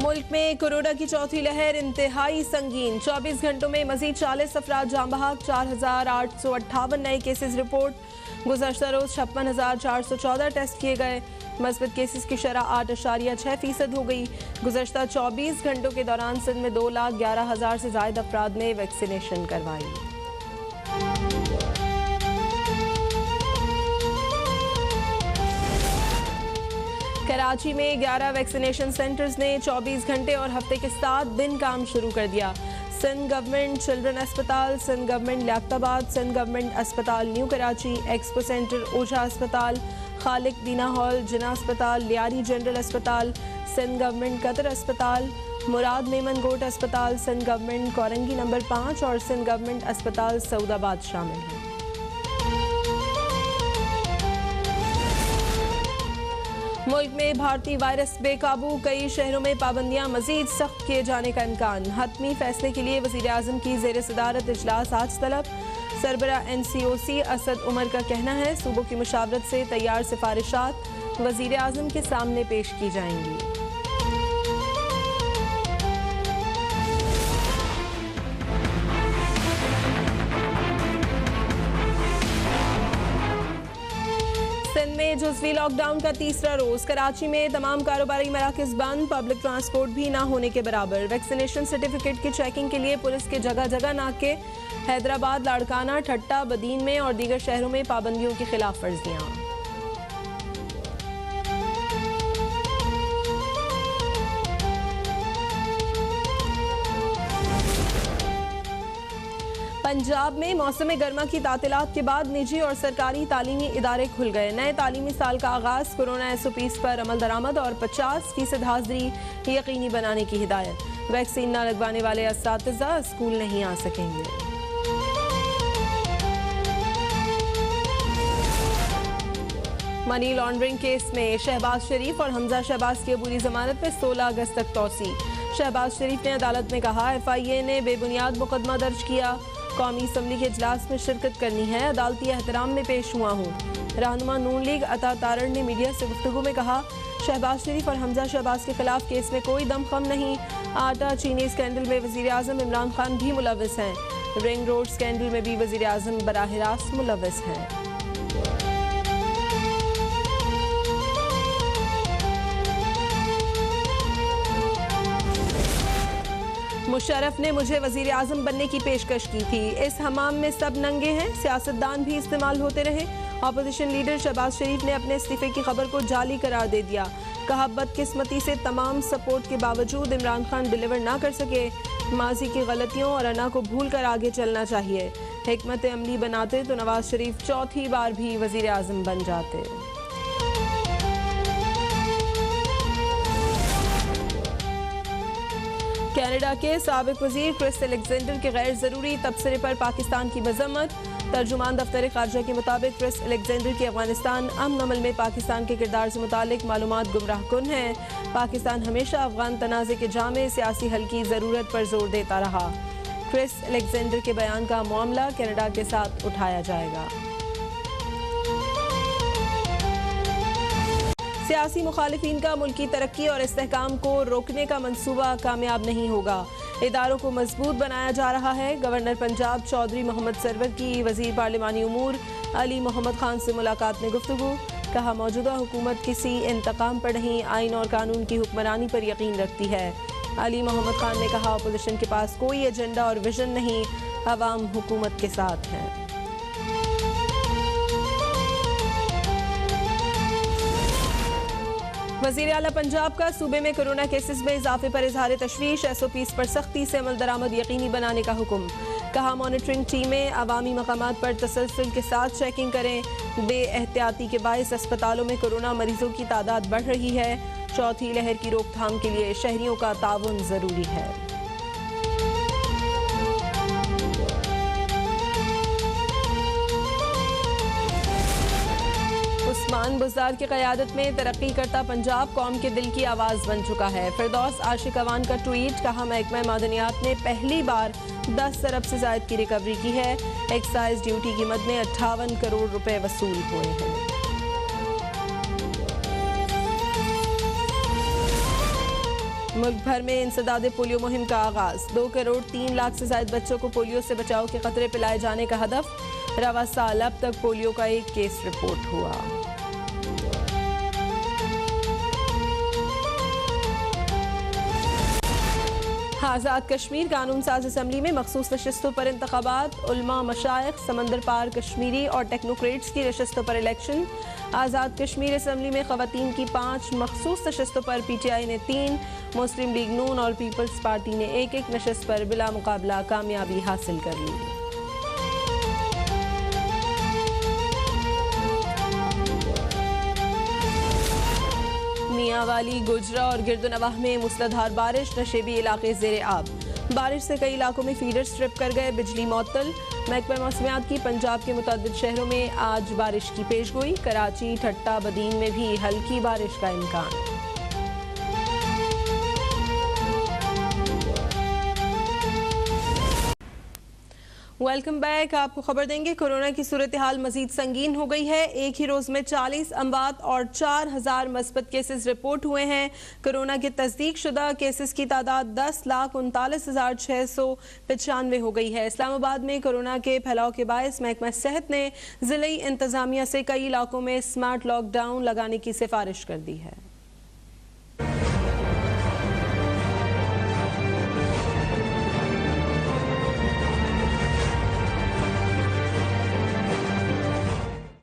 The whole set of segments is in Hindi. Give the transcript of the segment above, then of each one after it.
मुल्क में कोरोना की चौथी लहर इंतहाई संगीन। 24 घंटों में मजीद 40 अफराद जाम बहक, 4,858 नए केसेस रिपोर्ट। गुज़श्ता रोज 56,414 टेस्ट किए गए। मस्बत केसेस की शरह 8.6% हो गई। गुज़श्ता 24 घंटों के दौरान सिंध में 2,11,000 से ज्यादा अफराद ने वैक्सीनेशन करवाई। कराची में 11 वैक्सीनेशन सेंटर्स ने 24 घंटे और हफ्ते के 7 दिन काम शुरू कर दिया। सिंध गवर्नमेंट चिल्ड्रन अस्पताल, सिंध गवर्नमेंट लियाकताबाद, सिंध गवर्नमेंट अस्पताल न्यू कराची, एक्सपो सेंटर ओझा अस्पताल, खालिक दीना हॉल जिना अस्पताल, लियारी जनरल अस्पताल, सिंध गवर्नमेंट कतर अस्पताल, मुराद मेमन गोट अस्पताल, सिंध गवर्नमेंट कोरंगी नंबर 5 और सिंध गवर्नमेंट अस्पताल सऊदाबाद शामिल हैं। मुल्क में भारतीय वायरस बेकाबू, कई शहरों में पाबंदियां मजीद सख्त किए जाने का इम्कान। हतमी फैसले के लिए वज़ीर आज़म की ज़ेर सदारत इजलास आज तलब। सरबरा NCOC असद उमर का कहना है सूबों की मुशावरत से तैयार सिफारिशात वज़ीर आज़म के सामने पेश की जाएंगी। सिंध में जुज़वी लॉकडाउन का तीसरा रोज। कराची में तमाम कारोबारी मराकज़ बंद, पब्लिक ट्रांसपोर्ट भी ना होने के बराबर। वैक्सीनेशन सर्टिफिकेट की चेकिंग के लिए पुलिस के जगह जगह नाके। हैदराबाद, लाड़काना, ठट्टा, बदीन में और दीगर शहरों में पाबंदियों की खिलाफ वर्जियाँ। पंजाब में मौसम गर्मा की तातीलात के बाद निजी और सरकारी तालीमी इदारे खुल गए। नए तालीमी साल का आगाज, कोरोना SOPs पर अमल दरामद और 50% हाजिरी यकीनी बनाने की हिदायत। वैक्सीन न लगवाने वाले असातिज़ा स्कूल नहीं आ सकेंगे। मनी लॉन्ड्रिंग केस में शहबाज शरीफ और हमजा शहबाज की अबूरी जमानत में 16 अगस्त तक तौसी। शहबाज शरीफ ने अदालत में कहा FIA ने बेबुनियाद मुकदमा दर्ज किया। कौमी असम्बली के इजलास में शिरकत करनी है, अदालती एहतराम में पेश हुआ हूँ। रहनुमा नून लीग अता तारण ने मीडिया से गुफ्तगू में कहा शहबाज शरीफ और हमजा शहबाज के खिलाफ केस में कोई दमखम नहीं। आटा चीनी स्कैंडल में वज़ीर आज़म इमरान खान भी मुलव्वस हैं। रिंग रोड स्कैंडल में भी वज़ीर आज़म बराह रास्त मुलव्वस हैं। मुशर्रफ ने मुझे वज़ीर आज़म बनने की पेशकश की थी। इस हमाम में सब नंगे हैं, सियासतदान भी इस्तेमाल होते रहे। अपोजिशन लीडर शहबाज शरीफ ने अपने इस्तीफे की खबर को जाली करार दे दिया। कहा बदकिस्मती से तमाम सपोर्ट के बावजूद इमरान खान डिलीवर ना कर सके। माजी की गलतियों और अना को भूल कर आगे चलना चाहिए। हिकमत अमली बनाते तो नवाज शरीफ चौथी बार भी वज़ीर आज़म बन जाते। कनाडा के साबिक वजीर क्रिस अलेक्जेंडर के गैर जरूरी तबसरे पर पाकिस्तान की मजम्मत। तर्जुमान दफ्तर खारजा के मुताबिक क्रिस अलेक्जेंडर की अफगानिस्तान अमन अमल में पाकिस्तान के किरदार से मुतालिक मालूमात गुमराह कुन है। पाकिस्तान हमेशा अफगान तनाज़े के जामे सियासी हल की ज़रूरत पर जोर देता रहा। क्रिस अलेक्जेंडर के बयान का मामला कनाडा के साथ उठाया जाएगा। सियासी मुखालिफिन का मुल्की तरक्की और इस्तेहकाम को रोकने का मंसूबा कामयाब नहीं होगा। इदारों को मजबूत बनाया जा रहा है। गवर्नर पंजाब चौधरी मोहम्मद सरवर की वजीर पार्लिमानी उमूर अली मोहम्मद खान से मुलाकात में गुफ्तगू। कहा मौजूदा हुकूमत किसी इंतकाम पर नहीं, आइन और कानून की हुक्मरानी पर यकीन रखती है। अली मोहम्मद खान ने कहा अपोजिशन के पास कोई एजेंडा और विजन नहीं, अवाम हुकूमत के साथ है। वज़ीर आला पंजाब का सूबे में कोरोना केसेस में इजाफे पर इजहार तशवीश। SOPs पर सख्ती से अमल दरामद यकीनी बनाने का हुक्म। कहा मॉनिटरिंग टीमें अवामी मकामात पर तसलसल के साथ चेकिंग करें। बेएहतियाती के बायस अस्पतालों में कोरोना मरीजों की तादाद बढ़ रही है। चौथी लहर की रोकथाम के लिए शहरियों का ताउन जरूरी है। उस्मान बुज़दार की क़यादत में तरक्की करता पंजाब कौम के दिल की आवाज़ बन चुका है। फिरदौस आशिक अवान का ट्वीट। कहा महकमा मादनियात ने पहली बार 10 अरब से ज़ायद की रिकवरी की है। एक्साइज ड्यूटी की मद में 58 करोड़ रुपए वसूल हुए हैं। मुल्क भर में इंसदादे पोलियो मुहिम का आगाज। 2 करोड़ 3 लाख से ज्यादा बच्चों को पोलियो से बचाव के खतरे पिलाए जाने का हदफ। रवा साल अब तक पोलियो का 1 केस रिपोर्ट हुआ। आज़ाद कश्मीर कानून साज असम्बली में मखसूस नशस्तों पर इंतखाबात। उलमा, मशाइख, समंदर पार कश्मीरी और टेक्नोक्रेट्स की नशस्तों पर इलेक्शन। आज़ाद कश्मीर असम्बली में खवातीन की 5 मखसूस नशस्तों पर PTI ने 3, मुस्लिम लीग नून और पीपल्स पार्टी ने 1-1 नशस्त पर बिला मुकाबला कामयाबी हासिल कर ली। मियांवाली, गुजरा और गिरदुनवाह में मूसलाधार बारिश। नशेबी इलाके जेर आब। बारिश से कई इलाकों में फीडर स्ट्रिप कर गए। बिजली मुअत्तल। महकमा मौसमियात की पंजाब के मुतअद्दिद शहरों में आज बारिश की पेशगोई। कराची, ठट्टा, बदीन में भी हल्की बारिश का इम्कान। Welcome back. आपको खबर देंगे, कोरोना की सूरत हाल मजीद संगीन हो गई है। एक ही रोज में 40 अमवात और 4000 मस्बत केसेस रिपोर्ट हुए हैं। कोरोना के तस्दीक शुदा केसेस की तादाद 10,39,695 हो गई है। इस्लामाबाद में कोरोना के फैलाव के बायस महकमा सेहत ने जिले इंतजामिया से कई इलाकों में स्मार्ट लॉकडाउन लगाने की सिफारिश कर दी है।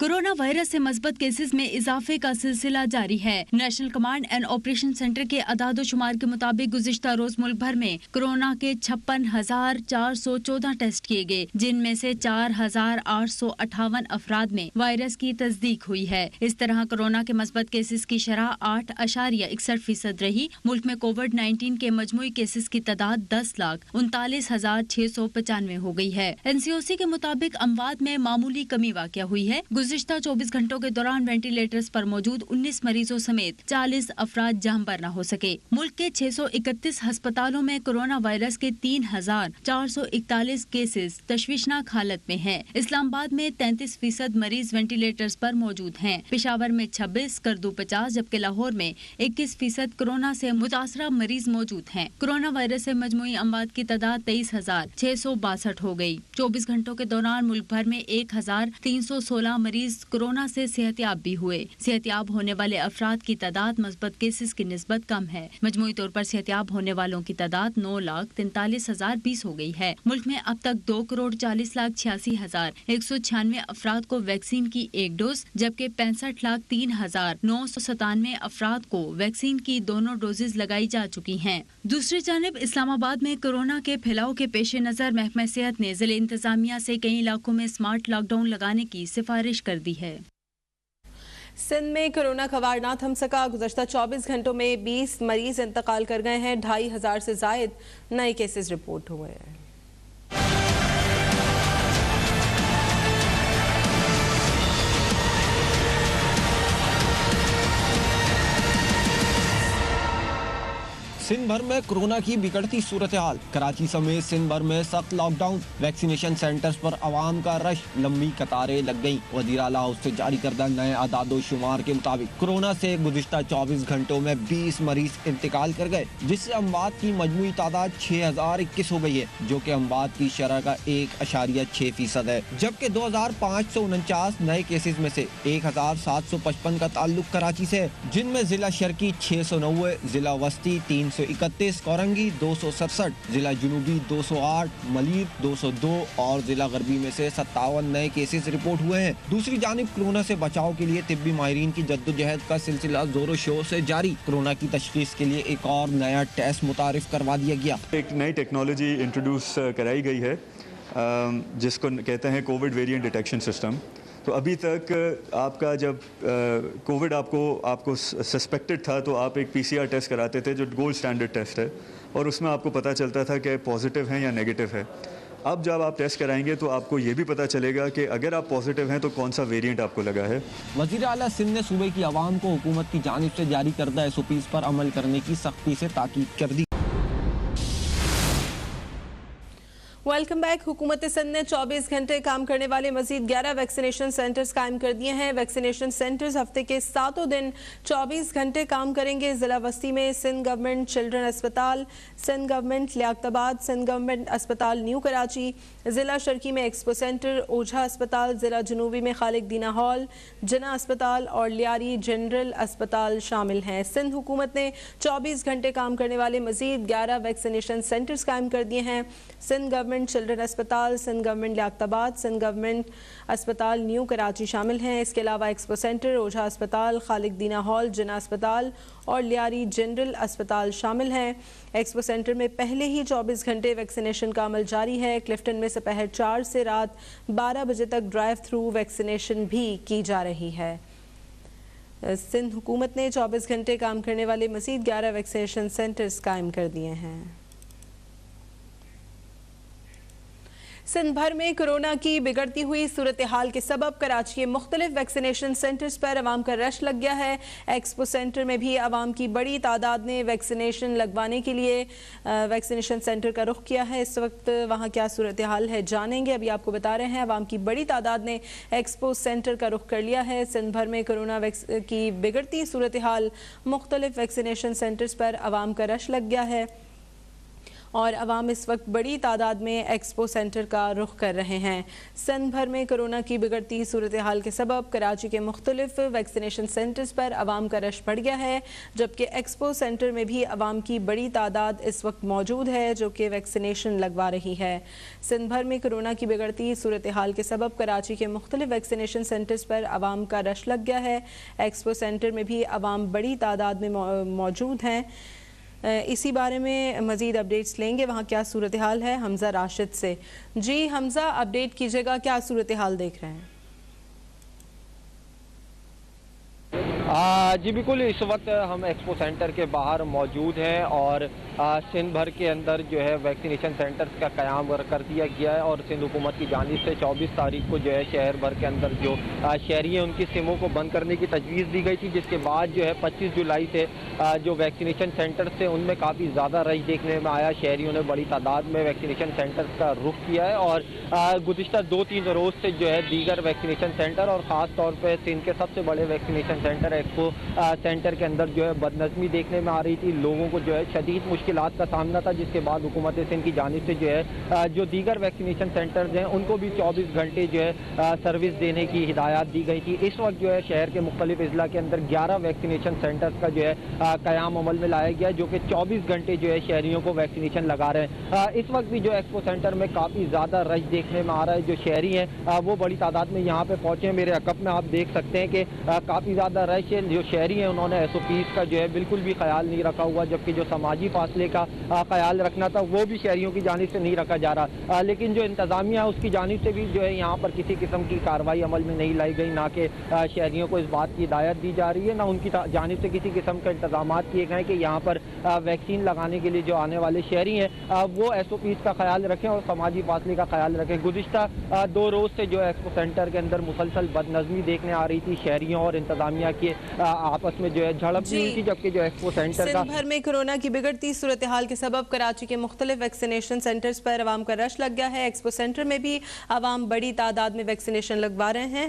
कोरोना वायरस से मस्बत केसेस में इजाफे का सिलसिला जारी है। National command and operation centre के अदाद-ओ-शुमार के मुताबिक गुज़िश्ता रोज मुल्क भर में कोरोना के 56,414 टेस्ट किए गए, जिनमें से 4,858 अफराद में वायरस की तस्दीक हुई है। इस तरह कोरोना के मस्बत केसेस की शरह 8.61% रही। मुल्क में कोविड-19 के मजमूई केसेस की तादाद 10,39,695 हो गई है। NCOC के मुताबिक अमवात में मामूली कमी वाक़या हुई है। गुज़िश्ता 24 घंटों के दौरान वेंटिलेटर्स पर मौजूद 19 मरीजों समेत 40 अफराद जहांबर न हो सके। मुल्क के 631 अस्पतालों में कोरोना वायरस के 3,441 केसेस तशवीशनाक हालत में हैं। इस्लामाबाद में 33% मरीज वेंटिलेटर्स पर मौजूद हैं। पेशावर में 26, करदू 50, जबकि लाहौर में 21% कोरोना से मुतासरा मरीज मौजूद हैं। कोरोना वायरस से मजमूई अमवात की तादाद 23,662 हो गई। 24 घंटों के दौरान मुल्क भर में 1,316 मरीज कोरोना से सेहतियाब भी हुए। सेहतियाब होने वाले अफराद की तादाद मस्बत केसेस की निस्बत कम है। मजमूई तौर पर सेहतियाब होने वालों की तादाद 9,43,020 हो गई है। मुल्क में अब तक 2,40,86,196 अफराद को वैक्सीन की 1 डोज, जबकि 65,03,997 अफराद को वैक्सीन की दोनों डोजेज लगाई जा चुकी हैं। दूसरी जानिब इस्लामाबाद में कोरोना के फैलाव के पेश नजर महकमा सेहत ने जिले इंतजामिया से कई इलाकों में स्मार्ट लॉकडाउन लगाने की सिफारिश कर दी है। सिंध में कोरोना का वार न थम सका। गुज़श्ता 24 घंटों में 20 मरीज इंतकाल कर गए हैं। 2,500 से जायद नए केसेस रिपोर्ट हुए हैं। सिंध भर में कोरोना की बिगड़ती सूरत हाल। कराची समेत सिंध भर में सख्त लॉकडाउन। वैक्सीनेशन सेंटर्स पर आवाम का रश, लंबी कतारें लग गईं। वज़ीर आला हाउस से जारी करदा नए आदादो शुमार के मुताबिक कोरोना से गुज़िश्ता 24 घंटों में 20 मरीज इंतकाल कर गए, जिससे अमवात की मजमूई तादाद 6,021 हो गई है, जो कि अमवात की शरह का 1.6% है। जबकि 2,549 नए केसेज में से 1,755 का ताल्लुक कराची से है, जिनमें जिला शर्की 690, जिला वस्ती 331, कोरंगी 267, जिला जुनूबी 208, मलीर 202 और जिला गरबी में से 57 नए केसेस रिपोर्ट हुए हैं। दूसरी जानिब कोरोना से बचाव के लिए तिब्बी माहिरीन की जद्दोजहद का सिलसिला जोरों शोर से जारी। कोरोना की तशखीस के लिए एक और नया टेस्ट मुतारिफ करवा दिया गया। एक नई टेक्नोलॉजी इंट्रोड्यूस कराई गई है जिसको कहते हैं कोविड वेरिएंट डिटेक्शन सिस्टम। तो अभी तक आपका जब कोविड आपको सस्पेक्टेड था तो आप एक PCR टेस्ट कराते थे, जो गोल्ड स्टैंडर्ड टेस्ट है, और उसमें आपको पता चलता था कि पॉजिटिव है या नेगेटिव है। अब जब आप टेस्ट कराएंगे तो आपको ये भी पता चलेगा कि अगर आप पॉजिटिव हैं तो कौन सा वेरिएंट आपको लगा है। वज़ीर आला सिंध ने सूबे की आवाम को हुकूमत की जानिब से जारी करदा SOPs पर अमल करने की सख्ती से ताकीद कर दी। Welcome back. हुकूमत सिंध ने 24 घंटे काम करने वाले मजीद 11 वैक्सीनेशन सेंटर्स कायम कर दिए हैं। वैक्सीनेशन सेंटर्स हफ्ते के 7 दिन 24 घंटे काम करेंगे। जिला वस्ती में सिंध गवर्नमेंट चिल्ड्रन अस्पताल, सिंध गवर्नमेंट लियाकताबाद, सिंध गवर्नमेंट अस्पताल न्यू कराची, जिला शर्की में एक्सपो सेंटर, ओझा अस्पताल, जिला जनूबी में खालिक दीना हॉल, जना अस्पताल और लियारी जनरल अस्पताल शामिल हैं। सिंध हुकूमत ने 24 घंटे काम करने वाले मजीद 11 वैक्सीनेशन सेंटर्स कायम कर दिए हैं। सिंध गवर्नमेंट चिल्ड्रन अस्पताल, सिंध गवर्नमेंट लियाकताबाद, सिंध गवर्नमेंट अस्पताल न्यू कराची शामिल हैं। इसके अलावा एक्सपो सेंटर, ओझा अस्पताल, खालिक दीना हॉल, जना अस्पताल और लियारी जनरल अस्पताल शामिल हैं। एक्सपो सेंटर में पहले ही 24 घंटे वैक्सीनेशन का अमल जारी है। क्लिफ्टन में दोपहर 4 से रात 12 बजे तक ड्राइव थ्रू वैक्सीनेशन भी की जा रही है। सिंध हुकूमत ने 24 घंटे काम करने वाले मजीद 11 वैक्सीनेशन सेंटर्स कायम कर दिए हैं। सिंध भर में कोरोना की बिगड़ती हुई सूरत हाल के सबब कराची के मुख्तलिफ वैक्सीनेशन सेंटर्स पर अवाम का रश लग गया है। एक्सपो सेंटर में भी अवाम की बड़ी तादाद ने वैक्सीनेशन लगवाने के लिए वैक्सीनेशन सेंटर का रुख किया है। इस वक्त वहाँ क्या सूरत हाल है जानेंगे। अभी आपको बता रहे हैं अवाम की बड़ी तादाद ने एक्सपो सेंटर का रुख कर लिया है। सिंध भर में कोरोना की बिगड़ती सूरत हाल मुख्तलिफ वैक्सीनेशन सेंटर्स पर अवाम का रश लग गया है और अवाम इस वक्त बड़ी तादाद में एक्सपो सेंटर का रुख कर रहे हैं। सिंध भर में कोरोना की बिगड़ती सूरत हाल के सबब कराची के मुख्तलिफ वैक्सीनेशन सेंटर्स पर अवाम का रश बढ़ गया है, जबकि एक्सपो सेंटर में भी अवाम की बड़ी तादाद इस वक्त मौजूद है जो कि वैक्सीनेशन लगवा रही है। सिंध भर में कोरोना की बिगड़ती सूरत हाल के सबब कराची के मुख्तलिफ वैक्सीनेशन सेंटर्स पर अवाम का रश लग गया है। एक्सपो सेंटर में भी अवाम बड़ी तादाद में मौजूद हैं। इसी बारे में मज़ीद अपडेट्स लेंगे। वहाँ क्या सूरत हाल है हमज़ा राशिद से। जी हमज़ा, अपडेट कीजिएगा, क्या सूरत हाल देख रहे हैं? जी बिल्कुल, इस वक्त हम एक्सपो सेंटर के बाहर मौजूद हैं और सिंध भर के अंदर जो है वैक्सीनेशन सेंटर्स का क़याम कर दिया गया है और सिंध हुकूमत की जानिब से 24 तारीख को जो है शहर भर के अंदर जो शहरी हैं उनकी सिमों को बंद करने की तजवीज़ दी गई थी, जिसके बाद जो है 25 जुलाई से जो वैक्सीनेशन सेंटर्स थे उनमें काफ़ी ज़्यादा रश देखने में आया। शहरियों ने बड़ी तादाद में वैक्सीनेशन सेंटर्स का रुख किया है और गुज़िश्ता 2-3 रोज़ से जो है दीगर वैक्सीनेशन सेंटर और ख़ास तौर पर सिंध के सबसे बड़े वैक्सीनेशन सेंटर एक्सपो सेंटर के अंदर जो है बदनज़मी देखने में आ रही थी। लोगों को जो है शदीद मुश्किलात का सामना था, जिसके बाद हुकूमत सिंध की जानिब से जो है जो दीगर वैक्सीनेशन सेंटर्स हैं उनको भी 24 घंटे जो है सर्विस देने की हिदायत दी गई थी। इस वक्त जो है शहर के मुख्तलिफ अजला के अंदर 11 वैक्सीनेशन सेंटर्स का जो है क़याम अमल में लाया गया, जो कि 24 घंटे जो है शहरियों को वैक्सीनेशन लगा रहे हैं। इस वक्त भी जो एक्सपो सेंटर में काफ़ी ज़्यादा रश देखने में आ रहा है। जो शहरी हैं वो बड़ी तादाद में यहाँ पे पहुँचे हैं। मेरे अकब में आप देख सकते हैं कि काफ़ी ज़्यादा रश है। जो शहरी हैं उन्होंने SOPs का जो है बिल्कुल भी ख्याल नहीं रखा हुआ, जबकि जो समाजी फासले का ख्याल रखना था वो भी शहरियों की जानिब से नहीं रखा जा रहा। लेकिन जो इंतज़ामिया है उसकी जानिब से भी जो है यहाँ पर किसी किस्म की कार्रवाई अमल में नहीं लाई गई, ना कि शहरियों को इस बात की हिदायत दी जा रही है, ना उनकी जानिब से किसी किस्म के इंतजाम किए गए कि यहाँ पर वैक्सीन लगाने के लिए जो आने वाले शहरी हैं वो SOPs का ख्याल रखें और समाजी फासले का ख्याल रखें। गुज़िश्ता 2 रोज़ से जो एक्सपो सेंटर के अंदर मुसलसल बदनज़मी देखने आ रही थी। शहरियों और इंतजामिया के आपस में जो है झड़प भी हुई थी, जबकि जो एक्सपो सेंटर का सिंध भर में कोरोना की बिगड़ती सूरत हाल के सबब कराची के मुख्तलिफ वैक्सीनेशन सेंटर्स पर अवाम का रश लग गया है। एक्सपो सेंटर में भी अवाम बड़ी तादाद में वैक्सीनेशन लगवा रहे हैं।